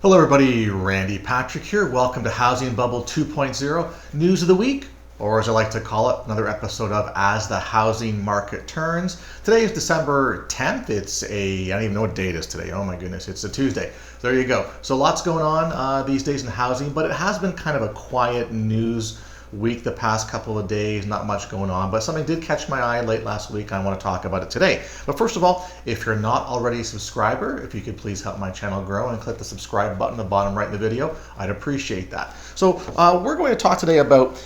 Hello everybody, Randy Patrick here. Welcome to Housing Bubble 2.0, News of the Week, or as I like to call it, another episode of As the Housing Market Turns. Today is December 10th. I don't even know what day it is today. Oh my goodness, it's a Tuesday. There you go. So lots going on these days in housing, but it has been kind of a quiet news week the past couple of days, not much going on, but something did catch my eye late last week. I want to talk about it today. But first of all, if you're not already a subscriber, if you could please help my channel grow and click the subscribe button at the bottom right in the video, I'd appreciate that. So we're going to talk today about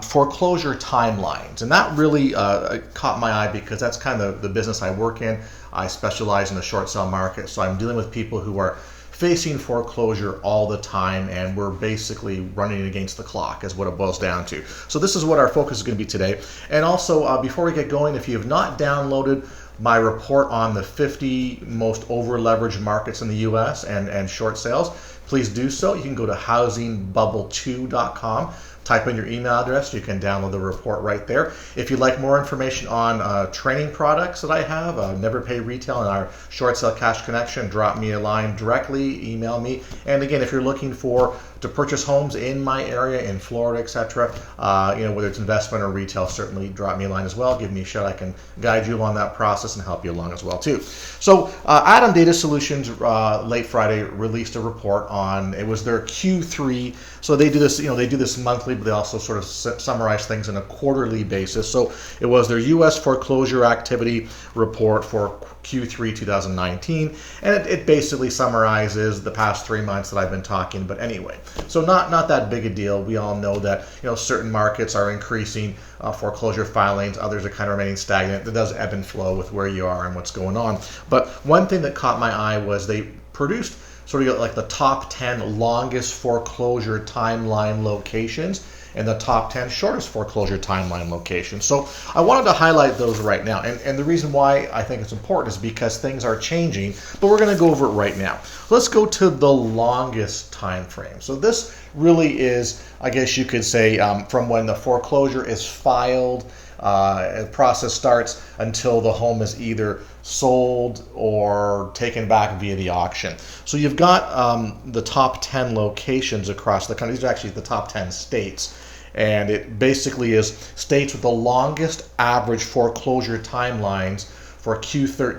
foreclosure timelines, and that really caught my eye because that's kind of the business I work in. I specialize in the short sale market, so I'm dealing with people who are facing foreclosure all the time, and we're basically running against the clock is what it boils down to. So this is what our focus is going to be today. And also, before we get going, if you have not downloaded my report on the 50 most over-leveraged markets in the US and short sales, please do so. You can go to housingbubble2.com. Type in your email address. You can download the report right there. If you'd like more information on training products that I have, Never Pay Retail and our Short Sale Cash Connection, drop me a line directly, email me. And again, if you're looking to purchase homes in my area, in Florida, etc., whether it's investment or retail, certainly drop me a line as well. Give me a shout. I can guide you along that process and help you along as well too. So Adam Data Solutions late Friday released a report on, it was their Q3. So they do this, they do this monthly, but they also sort of summarize things on a quarterly basis. So it was their U.S. foreclosure activity report for Q3 2019, and it basically summarizes the past 3 months that I've been talking. But anyway, so not that big a deal. We all know that certain markets are increasing foreclosure filings, others are kind of remaining stagnant. It does ebb and flow with where you are and what's going on. But one thing that caught my eye was they produced sort of like the top 10 longest foreclosure timeline locations and the top 10 shortest foreclosure timeline locations. So I wanted to highlight those right now. And the reason why I think it's important is because things are changing, but we're going to go over it right now. Let's go to the longest time frame. So this really is, I guess you could say, from when the foreclosure is filed, the process starts until the home is either sold or taken back via the auction. So you've got the top 10 locations across the country. These are actually the top 10 states. And it basically is states with the longest average foreclosure timelines for Q3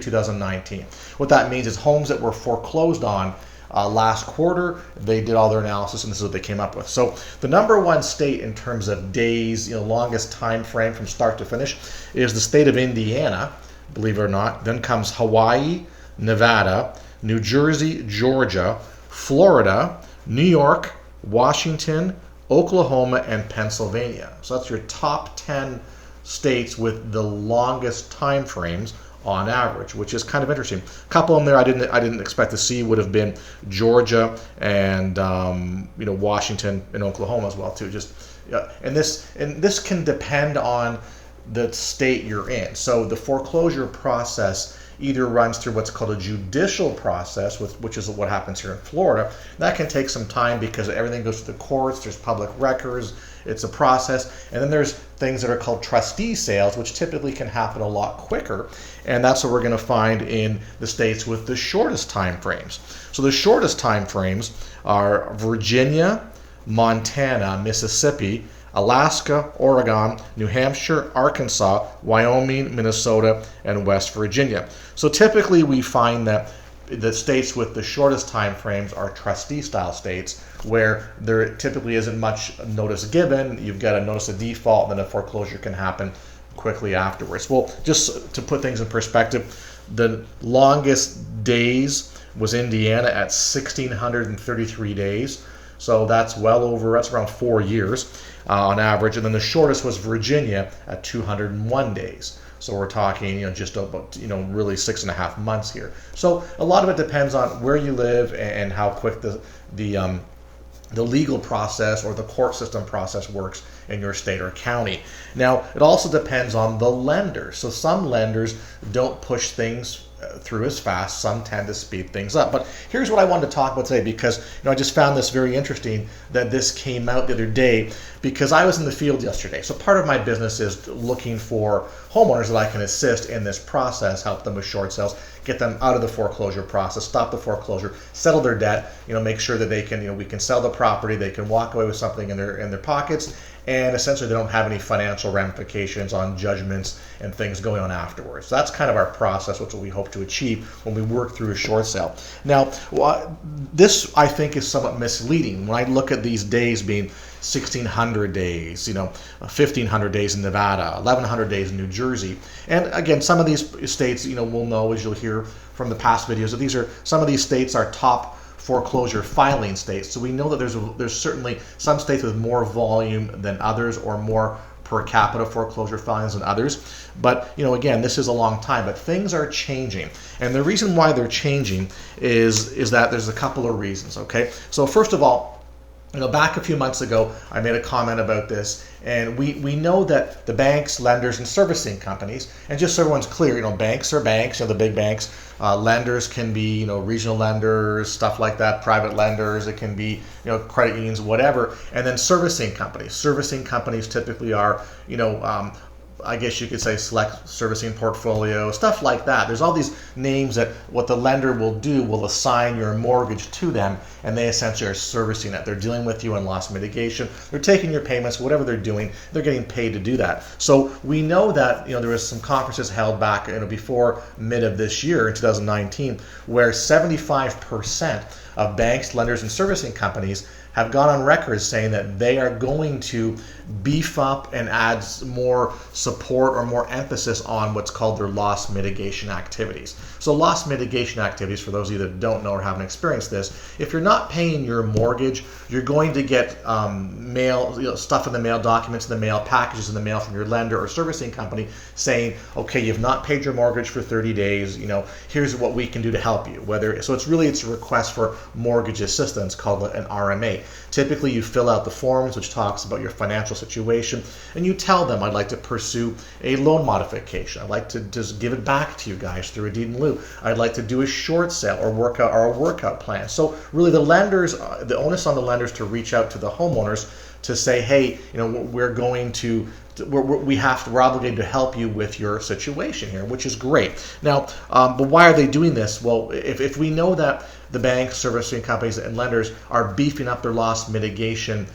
2019. What that means is homes that were foreclosed on last quarter, they did all their analysis, and this is what they came up with. So the number one state in terms of days, longest time frame from start to finish, is the state of Indiana, believe it or not. Then comes Hawaii, Nevada, New Jersey, Georgia, Florida, New York, Washington, Oklahoma, and Pennsylvania. So that's your top 10 states with the longest time frames on average, which is kind of interesting. A couple of them there I didn't expect to see would have been Georgia and Washington and Oklahoma as well too. And this can depend on the state you're in. So the foreclosure process either runs through what's called a judicial process, which is what happens here in Florida. That can take some time because everything goes to the courts, there's public records, it's a process. And then there's things that are called trustee sales, which typically can happen a lot quicker. And that's what we're going to find in the states with the shortest time frames. So the shortest time frames are Virginia, Montana, Mississippi, Alaska, Oregon, New Hampshire, Arkansas, Wyoming, Minnesota, and West Virginia. So typically we find that the states with the shortest time frames are trustee-style states where there typically isn't much notice given. You've got a notice of default, and then a foreclosure can happen quickly afterwards. Well, just to put things in perspective, the longest days was Indiana at 1,633 days. So that's around 4 years on average. And then the shortest was Virginia at 201 days. So we're talking, just about, really 6.5 months here. So a lot of it depends on where you live and how quick the legal process or the court system process works in your state or county. Now, it also depends on the lender. So some lenders don't push things through as fast. Some tend to speed things up. But here's what I wanted to talk about today, because I just found this very interesting that this came out the other day, because I was in the field yesterday. So part of my business is looking for homeowners that I can assist in this process, help them with short sales, get them out of the foreclosure process, stop the foreclosure, settle their debt, make sure that they can, we can sell the property, they can walk away with something in their pockets, and essentially they don't have any financial ramifications on judgments and things going on afterwards. So that's kind of our process, which we hope to achieve when we work through a short sale. Now, this I think is somewhat misleading. When I look at these days being 1,600 days, 1,500 days in Nevada, 1,100 days in New Jersey, and again, some of these states, we'll know, as you'll hear from the past videos, that some of these states are top foreclosure filing states. So we know that there's certainly some states with more volume than others, or more per capita foreclosure filings than others. But again, this is a long time, but things are changing. And the reason why they're changing is that there's a couple of reasons, okay? So first of all, back a few months ago, I made a comment about this, and we know that the banks, lenders, and servicing companies, and just so everyone's clear, banks are banks, the big banks. Lenders can be, regional lenders, stuff like that, private lenders. It can be, credit unions, whatever. And then servicing companies. Servicing companies typically are, I guess you could say select servicing portfolio, stuff like that. There's all these names that what the lender will do will assign your mortgage to them, and they essentially are servicing it. They're dealing with you in loss mitigation. They're taking your payments, whatever they're doing, they're getting paid to do that. So we know that there was some conferences held back before mid of this year in 2019 where 75% of banks, lenders, and servicing companies have gone on record saying that they are going to beef up and add more support or more emphasis on what's called their loss mitigation activities. So loss mitigation activities, for those of you that don't know or haven't experienced this, if you're not paying your mortgage, you're going to get mail, stuff in the mail, documents in the mail, packages in the mail from your lender or servicing company saying, okay, you've not paid your mortgage for 30 days, here's what we can do to help you. So it's a request for mortgage assistance called an RMA. Typically, you fill out the forms, which talks about your financial situation, and you tell them, I'd like to pursue a loan modification. I'd like to just give it back to you guys through a deed in lieu. I'd like to do a short sale or a workout plan. So really the onus on the lenders to reach out to the homeowners to say, hey, we're obligated to help you with your situation here, which is great. Now, but why are they doing this? Well, if we know that the banks, servicing companies, and lenders are beefing up their loss mitigation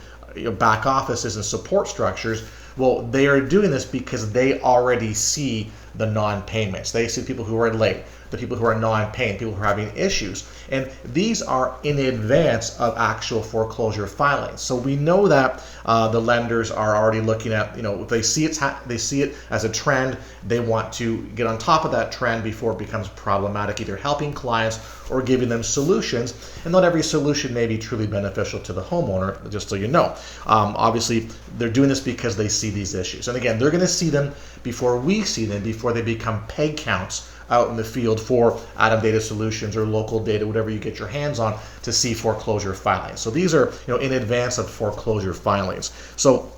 back offices and support structures, well, they are doing this because they already see the non-payments. They see people who are late, the people who are non-paying, people who are having issues. And these are in advance of actual foreclosure filings. So we know that the lenders are already looking at, they see it as a trend. They want to get on top of that trend before it becomes problematic, either helping clients or giving them solutions. And not every solution may be truly beneficial to the homeowner, just so you know. Obviously, they're doing this because they see these issues. And again, they're going to see them before we see them, before they become peg counts out in the field for Atom Data Solutions or local data, whatever you get your hands on, to see foreclosure filings. So these are in advance of foreclosure filings. So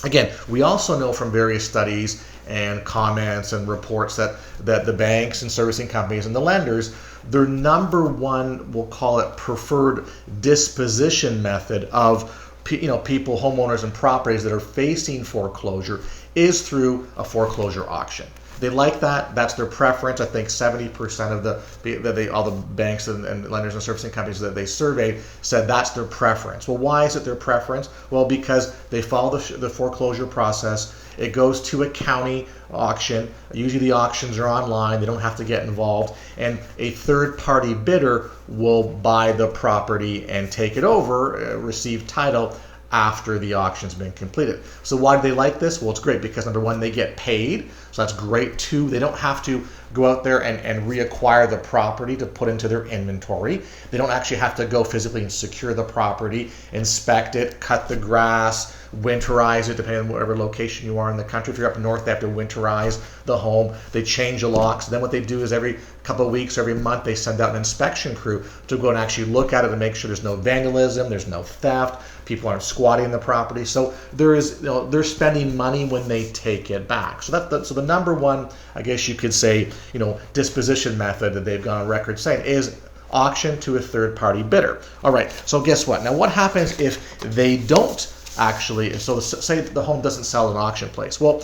again, we also know from various studies and comments and reports that the banks and servicing companies and the lenders, their number one, we'll call it preferred disposition method of people, homeowners, and properties that are facing foreclosure is through a foreclosure auction. They like that. That's their preference. I think 70% of all the banks and lenders and servicing companies that they surveyed said that's their preference. Well, why is it their preference? Well, because they follow the foreclosure process. It goes to a county auction. Usually the auctions are online. They don't have to get involved. And a third-party bidder will buy the property and take it over, receive title after the auction's been completed. So why do they like this? Well, it's great because number one, they get paid. So that's great. Two, they don't have to go out there and reacquire the property to put into their inventory. They don't actually have to go physically and secure the property, inspect it, cut the grass, winterize it, depending on whatever location you are in the country. If you're up north, they have to winterize the home. They change the locks. Then what they do is every couple of weeks, every month, they send out an inspection crew to go and actually look at it and make sure there's no vandalism, there's no theft, people aren't squatting the property. So they're spending money when they take it back. So so the number one, I guess you could say, disposition method that they've gone on record saying is auction to a third-party bidder. All right, so guess what? Now what happens if they don't actually, so say the home doesn't sell at an auction place. Well,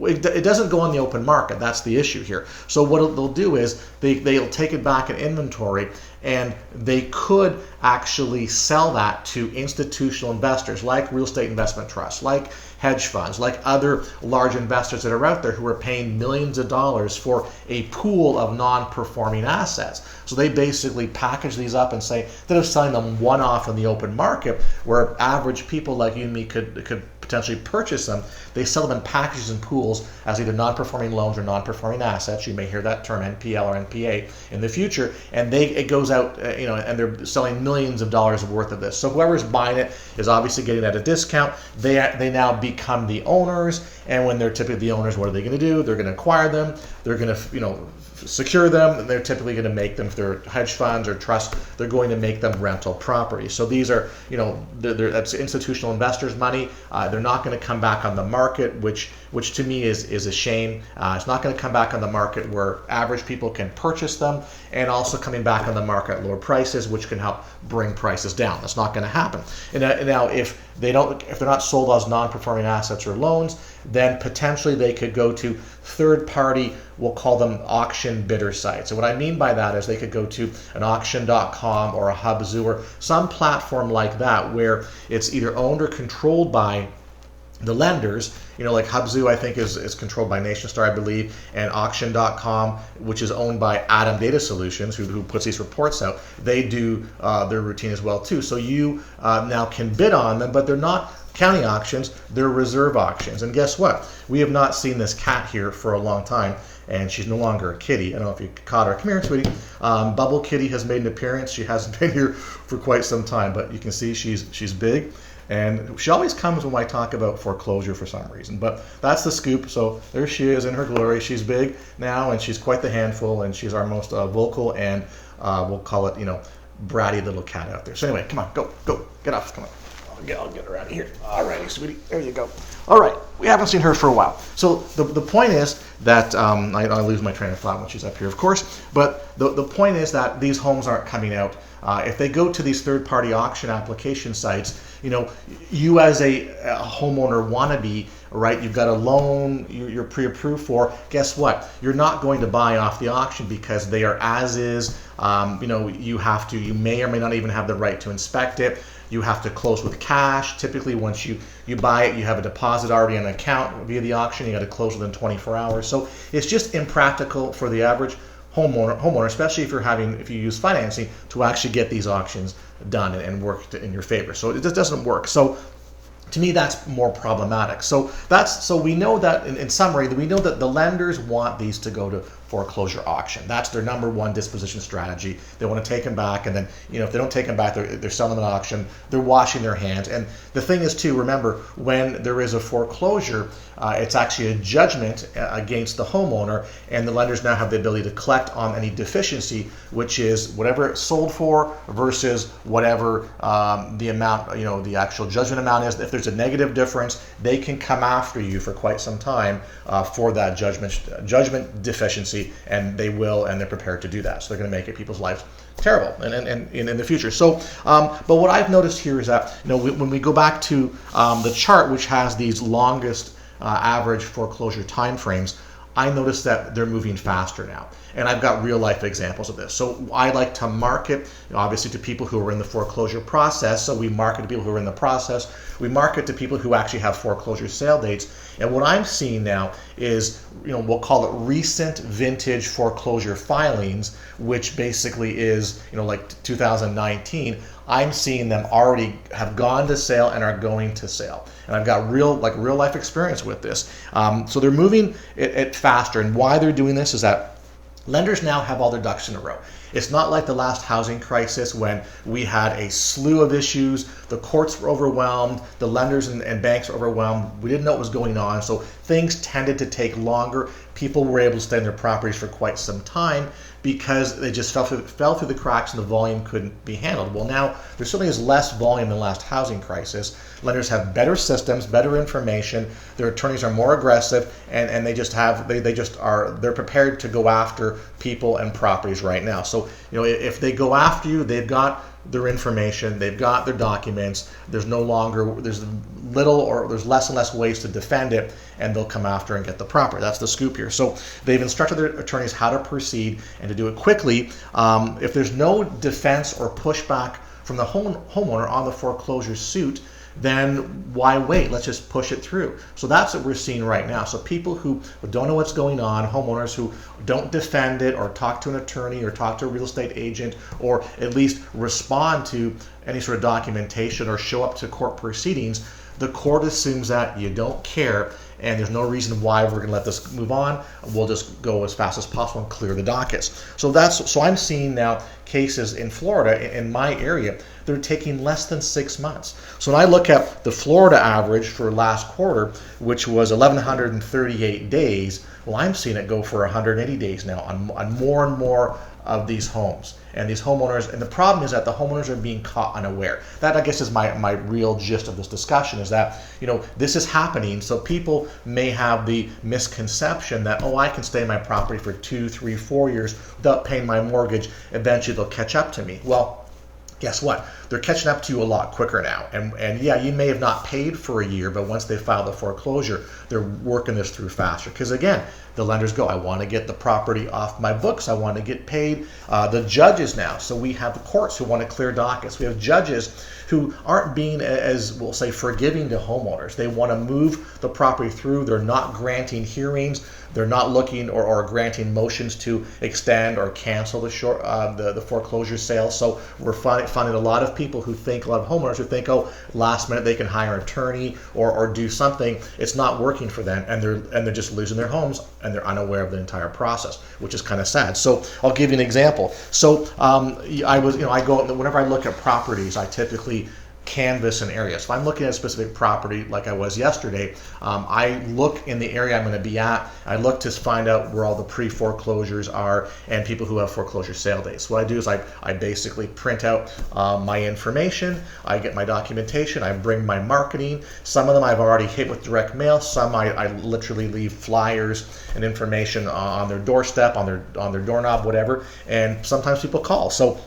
it doesn't go on the open market. That's the issue here. So what they'll do is they'll take it back in inventory, and they could actually sell that to institutional investors like real estate investment trusts, like hedge funds, like other large investors that are out there who are paying millions of dollars for a pool of non-performing assets. So they basically package these up and say, instead of selling them one-off in the open market where average people like you and me could potentially purchase them, they sell them in packages and pools as either non-performing loans or non-performing assets. You may hear that term NPL or NPA in the future, and it goes out, and they're selling millions of dollars worth of this. So whoever's buying it is obviously getting at a discount. They now become the owners, and when they're typically the owners, what are they going to do? They're going to acquire them. They're going to, secure them, and they're typically going to make them, if they're hedge funds or trusts, they're going to make them rental properties. So these are, that's institutional investors' money. They're not going to come back on the market, which to me is a shame. It's not going to come back on the market where average people can purchase them, and also coming back on the market at lower prices, which can help bring prices down. That's not going to happen. And now, if they're not sold as non-performing assets or loans, then potentially they could go to third-party, we'll call them auction bidder sites. And what I mean by that is they could go to an auction.com or a Hubzu or some platform like that where it's either owned or controlled by the lenders. Like Hubzu, I think is controlled by NationStar, I believe, and auction.com, which is owned by Adam Data Solutions, who puts these reports out. They do their routine as well too. So you now can bid on them, but they're not county auctions, they're reserve auctions. And guess what? We have not seen this cat here for a long time, and she's no longer a kitty. I don't know if you caught her. Come here, sweetie. Bubble Kitty has made an appearance. She hasn't been here for quite some time, but you can see she's big. And she always comes when I talk about foreclosure for some reason. But that's the scoop. So there she is in her glory. She's big now, and she's quite the handful, and she's our most vocal and we'll call it, bratty little cat out there. So anyway, come on, go, get off, come on. I'll get her out of here. All righty, sweetie, there you go. All right, we haven't seen her for a while. So the point is that, I lose my train of thought when she's up here, of course, but the point is that these homes aren't coming out. If they go to these third-party auction application sites, you as a homeowner wannabe, right? You've got a loan you're pre-approved for. Guess what? You're not going to buy off the auction because they are as is. You may or may not even have the right to inspect it. You have to close with cash. Typically, once you buy it, you have a deposit already on an account via the auction. You got to close within 24 hours. So it's just impractical for the average homeowner, especially if you use financing, to actually get these auctions done and work in your favor. So it just doesn't work. So to me, that's more problematic. So we know that in summary, we know that the lenders want these to go to foreclosure auction. That's their number one disposition strategy. They want to take them back, and then if they don't take them back, they're selling them at auction. They're washing their hands. And the thing is too, remember, when there is a foreclosure, it's actually a judgment against the homeowner, and the lenders now have the ability to collect on any deficiency, which is whatever it's sold for versus whatever the amount, the actual judgment amount is. If there's a negative difference, they can come after you for quite some time for that judgment deficiency. And they will, and they're prepared to do that. So they're going to make people's lives terrible and in the future. So, but what I've noticed here is that when we go back to the chart, which has these longest average foreclosure time frames, I noticed that they're moving faster now. And I've got real life examples of this. So I like to market, obviously, to people who are in the foreclosure process. So we market to people who are in the process. We market to people who actually have foreclosure sale dates. And what I'm seeing now is, we'll call it recent vintage foreclosure filings, which basically is, like 2019. I'm seeing them already have gone to sale and are going to sale. And I've got real life experience with this. So they're moving it faster. And why they're doing this is that lenders now have all their ducks in a row. It's not like the last housing crisis when we had a slew of issues, the courts were overwhelmed, the lenders and banks were overwhelmed, we didn't know what was going on, so things tended to take longer. People were able to stay in their properties for quite some time because they just fell through the cracks and the volume couldn't be handled. Well, now there certainly is less volume than the last housing crisis. Lenders have better systems, better information, their attorneys are more aggressive, and they're prepared to go after people and properties right now. So if they go after you, they've got their information, they've got their documents, there's little or there's less and less ways to defend it, and they'll come after and get the property. That's the scoop here. So they've instructed their attorneys how to proceed and to do it quickly. If there's no defense or pushback from the homeowner on the foreclosure suit, then why wait? Let's just push it through. So that's what we're seeing right now. So people who don't know what's going on, homeowners who don't defend it or talk to an attorney or talk to a real estate agent or at least respond to any sort of documentation or show up to court proceedings, the court assumes that you don't care and there's no reason why we're going to let this move on. We'll just go as fast as possible and clear the dockets. So I'm seeing now cases in Florida, in my area, they're taking less than 6 months. So when I look at the Florida average for last quarter, which was 1,138 days, well, I'm seeing it go for 180 days now on more and more of these homes and these homeowners. And the problem is that the homeowners are being caught unaware. That, I guess, is my real gist of this discussion, is that, this is happening. So people may have the misconception that, I can stay in my property for 2, 3, 4 years without paying my mortgage. Eventually they'll catch up to me. Well, guess what? They're catching up to you a lot quicker now. And yeah, you may have not paid for a year, but once they file the foreclosure, they're working this through faster. Because again, the lenders go, I want to get the property off my books. I want to get paid. The judges now, so we have the courts who want to clear dockets. We have judges who aren't being, as we'll say, forgiving to homeowners. They want to move the property through. They're not granting hearings. They're not looking or granting motions to extend or cancel the foreclosure sale. So we're finding a lot of people who think, a lot of homeowners who think, last minute they can hire an attorney or do something. It's not working for them, and they're just losing their homes, and they're unaware of the entire process, which is kind of sad. So I'll give you an example. So I go, whenever I look at properties, I typically canvas an area. So if I'm looking at a specific property like I was yesterday, I look in the area I'm going to be at. I look to find out where all the pre-foreclosures are and people who have foreclosure sale dates. What I do is I basically print out my information. I get my documentation. I bring my marketing. Some of them I've already hit with direct mail. Some I literally leave flyers and information on their doorstep, on their doorknob, whatever. And sometimes people call. So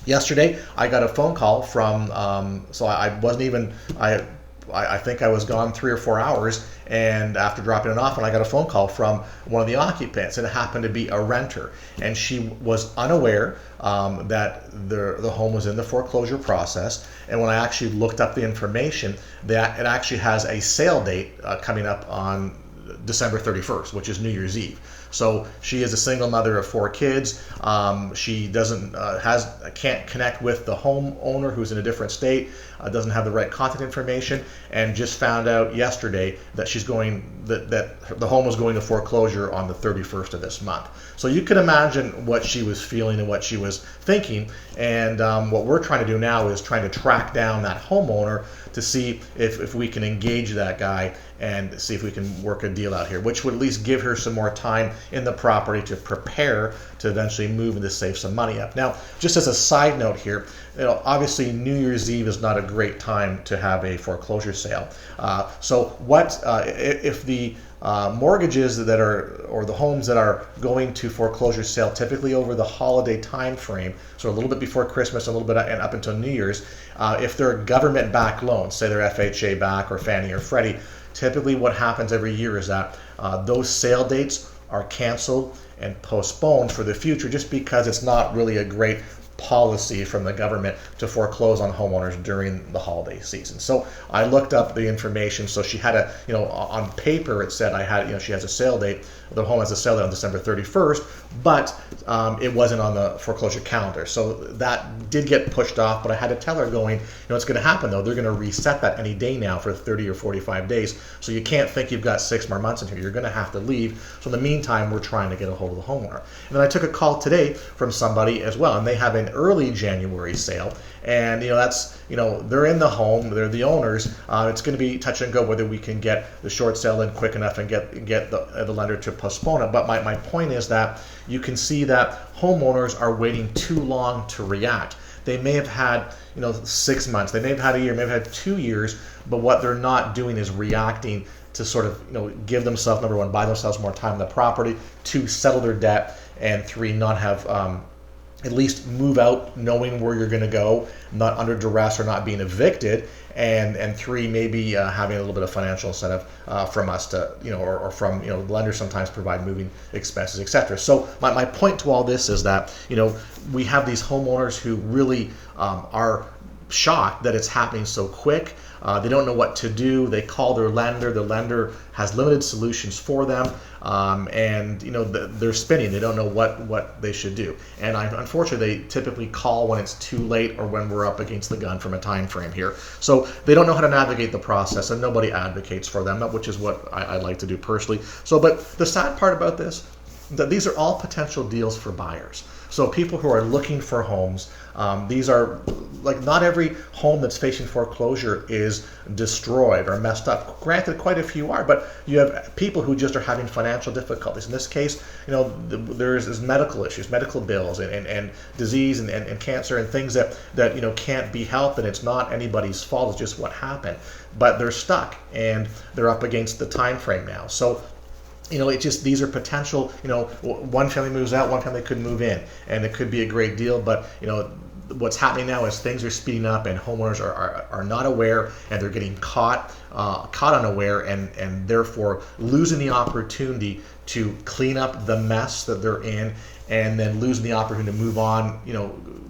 yesterday, I got a phone call from, I wasn't even, I think I was gone 3 or 4 hours, and after dropping it off, and I got a phone call from one of the occupants, and it happened to be a renter, and she was unaware that the home was in the foreclosure process. And when I actually looked up the information, that it actually has a sale date coming up on December 31st, which is New Year's Eve. So she is a single mother of 4 kids. She can't connect with the homeowner who's in a different state, doesn't have the right contact information, and just found out yesterday that that the home was going to foreclosure on the 31st of this month. So you can imagine what she was feeling and what she was thinking. And what we're trying to do now is trying to track down that homeowner to see if we can engage that guy and see if we can work a deal out here, which would at least give her some more time in the property to prepare to eventually move and to save some money up. Now, just as a side note here, obviously New Year's Eve is not a great time to have a foreclosure sale. So what if the mortgages that are, or the homes that are going to foreclosure sale typically over the holiday time frame, so a little bit before Christmas, a little bit and up until New Year's, if they're government-backed loans, say they're FHA back or Fannie or Freddie, typically what happens every year is that those sale dates are canceled and postponed for the future, just because it's not really a great policy from the government to foreclose on homeowners during the holiday season. So I looked up the information. So she had on paper it said she has a sale date. The home has a sale date on December 31st, but it wasn't on the foreclosure calendar. So that did get pushed off, but I had to tell her what's going to happen though. They're going to reset that any day now for 30 or 45 days. So you can't think you've got 6 more months in here. You're going to have to leave. So in the meantime, we're trying to get a hold of the homeowner. And then I took a call today from somebody as well, and they have an early January sale. And they're in the home, they're the owners. It's going to be touch and go whether we can get the short sale in quick enough and get the lender to postpone it. But my point is that you can see that homeowners are waiting too long to react. They may have had 6 months, they may have had a year, may have had 2 years, but what they're not doing is reacting to sort of give themselves, number 1, buy themselves more time on the property, 2, settle their debt, and 3, not have at least move out knowing where you're going to go, not under duress or not being evicted. And three, maybe having a little bit of financial incentive from us to, or from, lenders sometimes provide moving expenses, etc. So my point to all this is that, we have these homeowners who really are shocked that it's happening so quick. They don't know what to do. They call their lender. The lender has limited solutions for them, and they're spinning. They don't know what they should do. And unfortunately, they typically call when it's too late or when we're up against the gun from a time frame here. So they don't know how to navigate the process, and nobody advocates for them, which is what I like to do personally. So, but the sad part about this, that these are all potential deals for buyers. So people who are looking for homes, these are, like, not every home that's facing foreclosure is destroyed or messed up. Granted, quite a few are, but you have people who just are having financial difficulties. In this case, there's medical issues, medical bills, and disease and cancer and things that can't be helped, and it's not anybody's fault. It's just what happened. But they're stuck, and they're up against the time frame now. So these are potential, one family moves out, one family could move in, and it could be a great deal, but, what's happening now is things are speeding up, and homeowners are not aware, and they're getting caught unaware, and therefore losing the opportunity to clean up the mess that they're in, and then losing the opportunity to move on,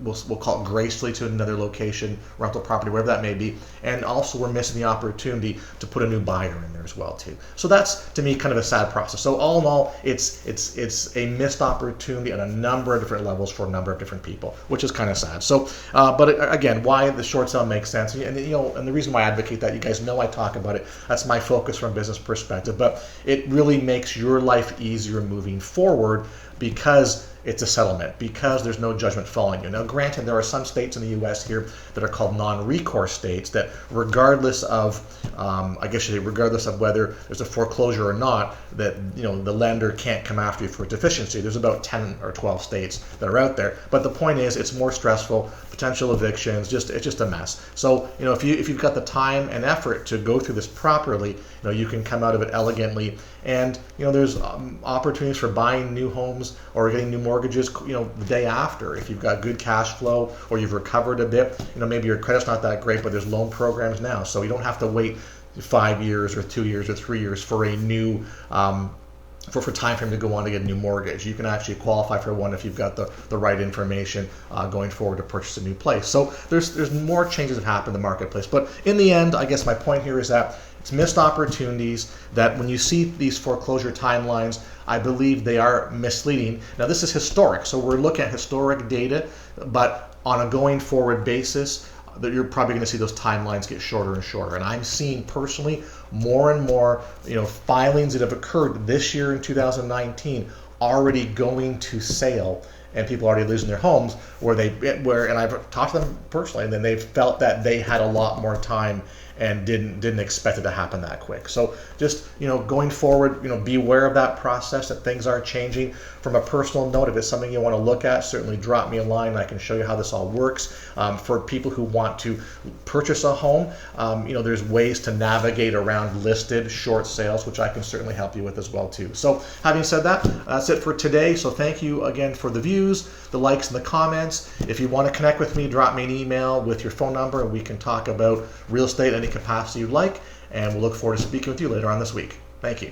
we'll call it gracefully, to another location, rental property, wherever that may be. And also we're missing the opportunity to put a new buyer in there as well too. So that's, to me, kind of a sad process. So all in all, it's a missed opportunity on a number of different levels for a number of different people, which is kind of sad. So, but again, why the short sale makes sense, and the reason why I advocate that, you guys know I talk about it. That's my focus from a business perspective, but it really makes your life easier moving forward because it's a settlement, because there's no judgment following you. Now, granted, there are some states in the U.S. here that are called non-recourse states that, regardless of, regardless of whether there's a foreclosure or not, that the lender can't come after you for a deficiency. There's about 10 or 12 states that are out there. But the point is, it's more stressful. Potential evictions, it's just a mess. So if you've got the time and effort to go through this properly, you can come out of it elegantly. And there's opportunities for buying new homes or getting new mortgages the day after, if you've got good cash flow or you've recovered a bit. Maybe your credit's not that great, but there's loan programs now, so you don't have to wait 5 years or 2 years or 3 years for a new for time frame to go on to get a new mortgage. You can actually qualify for one if you've got the right information going forward to purchase a new place. So there's more changes that happen in the marketplace. But in the end, I guess my point here is that it's missed opportunities, that when you see these foreclosure timelines, I believe they are misleading. Now, this is historic, so we're looking at historic data, but on a going forward basis, that you're probably going to see those timelines get shorter and shorter. And I'm seeing personally more and more, filings that have occurred this year in 2019 already going to sale, and people already losing their homes and I've talked to them personally, and then they've felt that they had a lot more time and didn't expect it to happen that quick. So just going forward, be aware of that process, that things are changing. From a personal note, if it's something you want to look at, certainly drop me a line. I can show you how this all works. For people who want to purchase a home, there's ways to navigate around listed short sales, which I can certainly help you with as well too. So having said that, that's it for today. So thank you again for the views, the likes, and the comments. If you want to connect with me, drop me an email with your phone number, and we can talk about real estate, any capacity you'd like, and we'll look forward to speaking with you later on this week. Thank you.